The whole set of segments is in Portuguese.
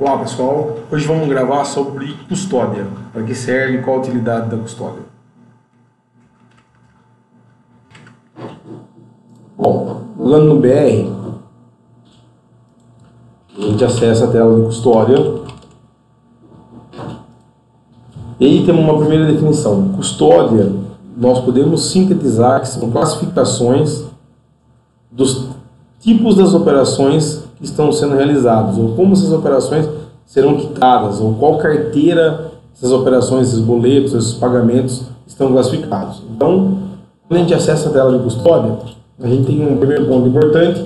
Olá pessoal, hoje vamos gravar sobre custódia, para que serve e qual a utilidade da custódia. Bom, jogando no BR, a gente acessa a tela de custódia e aí temos uma primeira definição. Custódia, nós podemos sintetizar que são classificações dos tipos das operações que estão sendo realizadas, ou como essas operações serão quitadas, ou qual carteira essas operações, esses boletos, esses pagamentos estão classificados. Então, quando a gente acessa a tela de custódia, a gente tem um primeiro ponto importante,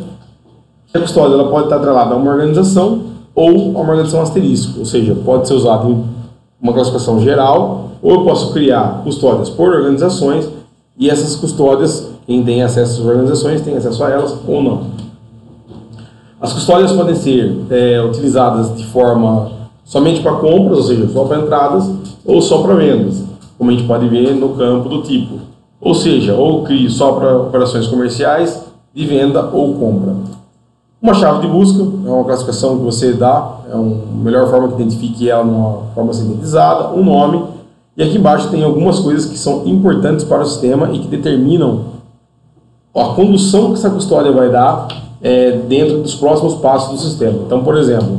que a custódia ela pode estar atrelada a uma organização ou a uma organização asterisco, ou seja, pode ser usada em uma classificação geral, ou eu posso criar custódias por organizações, e essas custódias, quem tem acesso às organizações, tem acesso a elas ou não. As custódias podem ser utilizadas de forma somente para compras, ou seja, só para entradas, ou só para vendas, como a gente pode ver no campo do tipo. Ou seja, ou crie só para operações comerciais, de venda ou compra. Uma chave de busca é uma classificação que você dá, é a melhor forma que identifique ela numa forma sintetizada, um nome, e aqui embaixo tem algumas coisas que são importantes para o sistema e que determinam a condução que essa custódia vai dar dentro dos próximos passos do sistema. Então, por exemplo,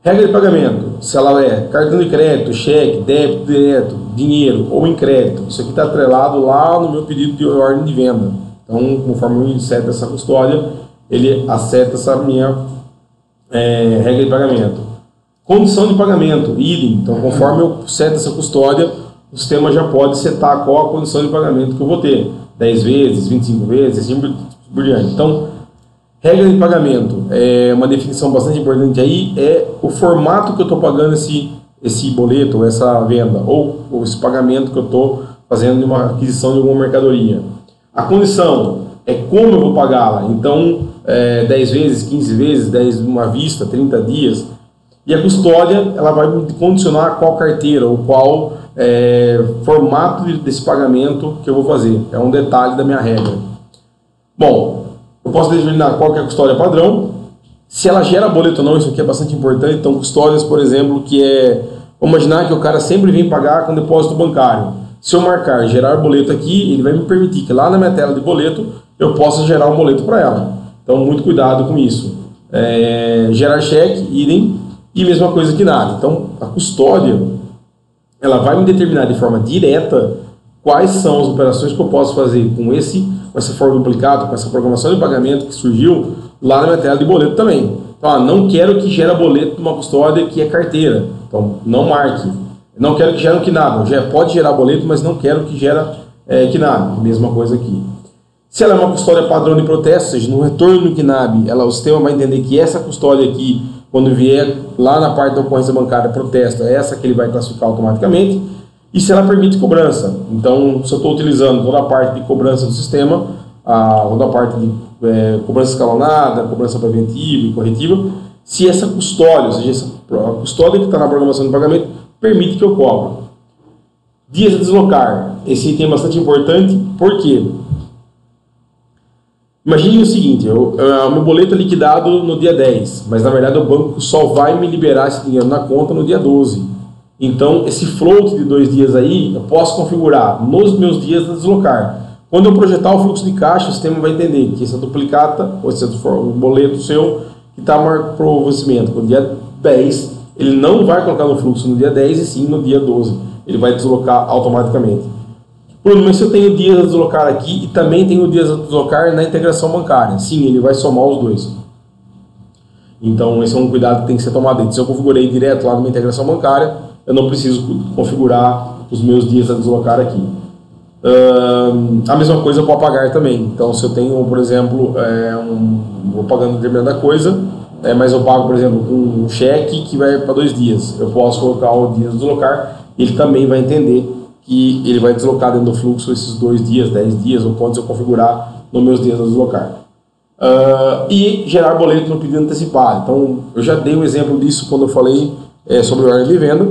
regra de pagamento, se ela é cartão de crédito, cheque, débito direto, dinheiro ou em crédito, isso aqui está atrelado lá no meu pedido de ordem de venda. Então, conforme eu seto essa custódia, ele aceta essa minha regra de pagamento. Condição de pagamento, idem. Então, conforme eu seto essa custódia, o sistema já pode setar qual a condição de pagamento que eu vou ter. 10 vezes, 25 vezes, assim por diante. Então, regra de pagamento, uma definição bastante importante aí, é o formato que eu estou pagando esse boleto, ou essa venda, ou esse pagamento que eu estou fazendo de uma aquisição de alguma mercadoria. A condição é como eu vou pagá-la, então 10 vezes, 15 vezes, 10 uma vista, 30 dias. E a custódia, ela vai me condicionar qual carteira, ou qual formato desse pagamento que eu vou fazer. É um detalhe da minha regra. Bom, eu posso determinar qual que é a custódia padrão, se ela gera boleto ou não, isso aqui é bastante importante. Então, custódias, por exemplo, que vamos imaginar que o cara sempre vem pagar com depósito bancário. Se eu marcar gerar boleto aqui, ele vai me permitir que lá na minha tela de boleto eu possa gerar um boleto para ela. Então, muito cuidado com isso. Gerar cheque, idem, e mesma coisa que nada. Então, a custódia, ela vai me determinar de forma direta quais são as operações que eu posso fazer com essa forma duplicada, com essa programação de pagamento que surgiu lá na minha tela de boleto também. Então, não quero que gere boleto numa custódia que é carteira. Então, não marque. Não quero que gere um KNAB. Pode gerar boleto, mas não quero que gere KNAB. Mesma coisa aqui. Se ela é uma custódia padrão de protesto, ou seja, no retorno do KNAB, o sistema vai entender que essa custódia aqui, quando vier lá na parte da ocorrência bancária protesto, é essa que ele vai classificar automaticamente. E se ela permite cobrança. Então, se eu estou utilizando toda a parte de cobrança do sistema, toda a parte de cobrança escalonada, cobrança preventiva e corretiva, se essa custódia, ou seja, a custódia que está na programação de pagamento, permite que eu cobre. Dias a deslocar. Esse item é bastante importante, porque imagine o seguinte, o meu boleto é liquidado no dia 10, mas na verdade o banco só vai me liberar esse dinheiro na conta no dia 12. Então, esse float de 2 dias aí, eu posso configurar nos meus dias a deslocar. Quando eu projetar o fluxo de caixa, o sistema vai entender que essa duplicata, ou esse o boleto seu, que está marcado para o vencimento no dia 10, ele não vai colocar no fluxo no dia 10 e sim no dia 12. Ele vai deslocar automaticamente. Bruno, mas se eu tenho dias a deslocar aqui e também tenho dias a deslocar na integração bancária, sim, ele vai somar os dois. Então, esse é um cuidado que tem que ser tomado. Se eu configurei direto lá numa integração bancária, eu não preciso configurar os meus dias a deslocar aqui. A mesma coisa para pagar também. Então, se eu tenho, por exemplo, vou pagando determinada coisa, mas eu pago, por exemplo, com um cheque que vai para 2 dias. Eu posso colocar o dia a deslocar, ele também vai entender que ele vai deslocar dentro do fluxo esses 2 dias, 10 dias, ou quantos eu configurar nos meus dias a deslocar. E gerar boleto no pedido antecipado. Então, eu já dei um exemplo disso quando eu falei sobre ordem de venda,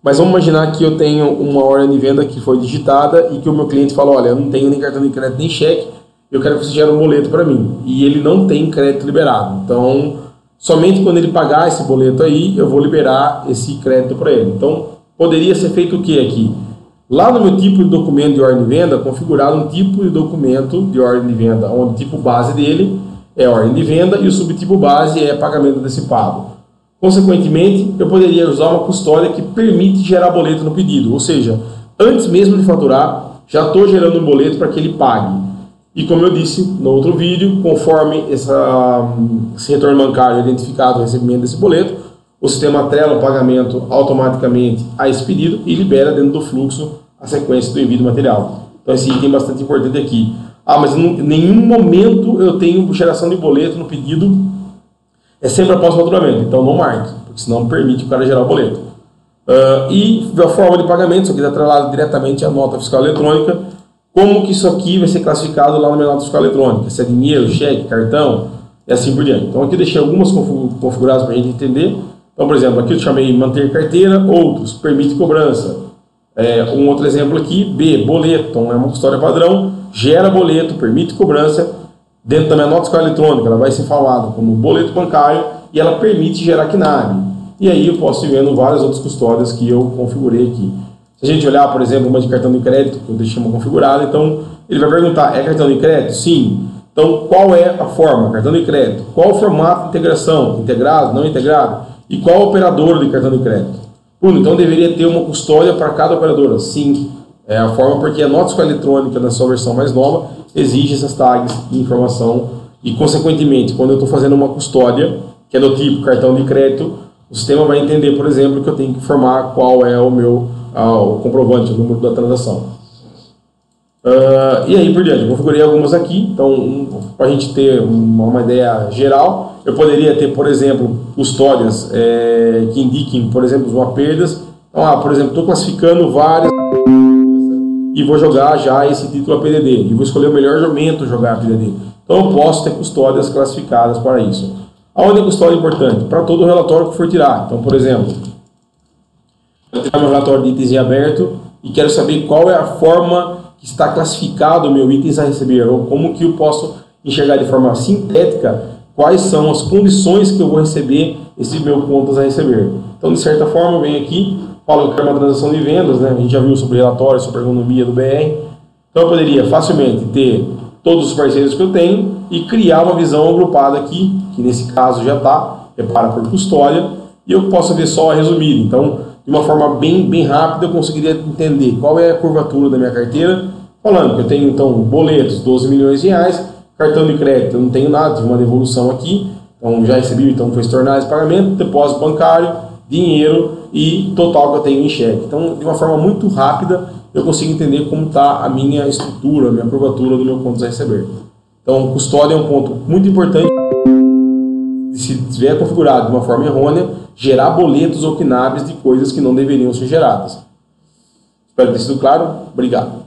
mas vamos imaginar que eu tenho uma ordem de venda que foi digitada e que o meu cliente fala, olha, eu não tenho nem cartão de crédito nem cheque, eu quero que você gere um boleto para mim. E ele não tem crédito liberado. Então, somente quando ele pagar esse boleto aí, eu vou liberar esse crédito para ele. Então, poderia ser feito o que aqui? Lá no meu tipo de documento de ordem de venda, configurar um tipo de documento de ordem de venda, onde o tipo base dele é ordem de venda e o subtipo base é pagamento antecipado. Consequentemente, eu poderia usar uma custódia que permite gerar boleto no pedido, ou seja, antes mesmo de faturar, já estou gerando um boleto para que ele pague. E como eu disse no outro vídeo, conforme esse retorno bancário identificado o recebimento desse boleto, o sistema atrela o pagamento automaticamente a esse pedido e libera dentro do fluxo a sequência do envio do material. Então esse item é bastante importante aqui. Mas em nenhum momento eu tenho geração de boleto no pedido, é sempre após o faturamento, então não marque, porque senão permite o cara gerar o boleto. E a forma de pagamento, isso aqui está atrelado diretamente à nota fiscal eletrônica. Como que isso aqui vai ser classificado lá na minha nota fiscal eletrônica? Se é dinheiro, cheque, cartão, e assim por diante. Então aqui eu deixei algumas configuradas para a gente entender. Então, por exemplo, aqui eu chamei manter carteira, outros, permite cobrança. Um outro exemplo aqui, B, boleto, então é uma custódia padrão, gera boleto, permite cobrança. Dentro da minha nota fiscal eletrônica, ela vai ser falada como boleto bancário e ela permite gerar CNAB. E aí eu posso ir vendo várias outras custódias que eu configurei aqui. Se a gente olhar, por exemplo, uma de cartão de crédito, que eu deixei uma configurada, então ele vai perguntar, é cartão de crédito? Sim. Então, qual é a forma? Cartão de crédito. Qual o formato de integração? Integrado, não integrado? E qual a operadora de cartão de crédito? Bruno, então deveria ter uma custódia para cada operadora? Sim. É a forma porque a nota fiscal eletrônica, na sua versão mais nova, exige essas tags de informação e, consequentemente, quando eu estou fazendo uma custódia, que é do tipo cartão de crédito, o sistema vai entender, por exemplo, que eu tenho que informar qual é o meu o comprovante, o número da transação. E aí por diante, eu configurei algumas aqui, então para a gente ter uma ideia geral, eu poderia ter, por exemplo, custódias que indiquem, por exemplo, uma perdas. Então, por exemplo, estou classificando várias e vou jogar já esse título a PDD, e vou escolher o melhor momento jogar a PDD. Então eu posso ter custódias classificadas para isso. Aonde é custódia importante? Para todo o relatório que for tirar. Então, por exemplo, eu tirar meu relatório de itens em aberto e quero saber qual é a forma que está classificado o meu itens a receber, ou como que eu posso enxergar de forma sintética quais são as condições que eu vou receber esse meu contas a receber. Então, de certa forma, eu venho aqui, falo que eu quero uma transação de vendas, né? A gente já viu sobre relatório, sobre ergonomia do BR. Então, eu poderia facilmente ter todos os parceiros que eu tenho e criar uma visão agrupada aqui, que nesse caso já está, repara por custódia, e eu posso ver só a resumida. Então, de uma forma bem rápida, eu conseguiria entender qual é a curvatura da minha carteira, falando que eu tenho, então, boletos, 12 milhões de reais, cartão de crédito, eu não tenho nada, tive uma devolução aqui, então já recebi, então foi se tornar esse pagamento, depósito bancário, dinheiro e total que eu tenho em cheque. Então, de uma forma muito rápida, eu consigo entender como está a minha estrutura, a minha curvatura do meu contas a receber. Então, custódia é um ponto muito importante. Se estiver configurado de uma forma errônea, gerar boletos ou CNABs de coisas que não deveriam ser geradas. Espero ter sido claro. Obrigado.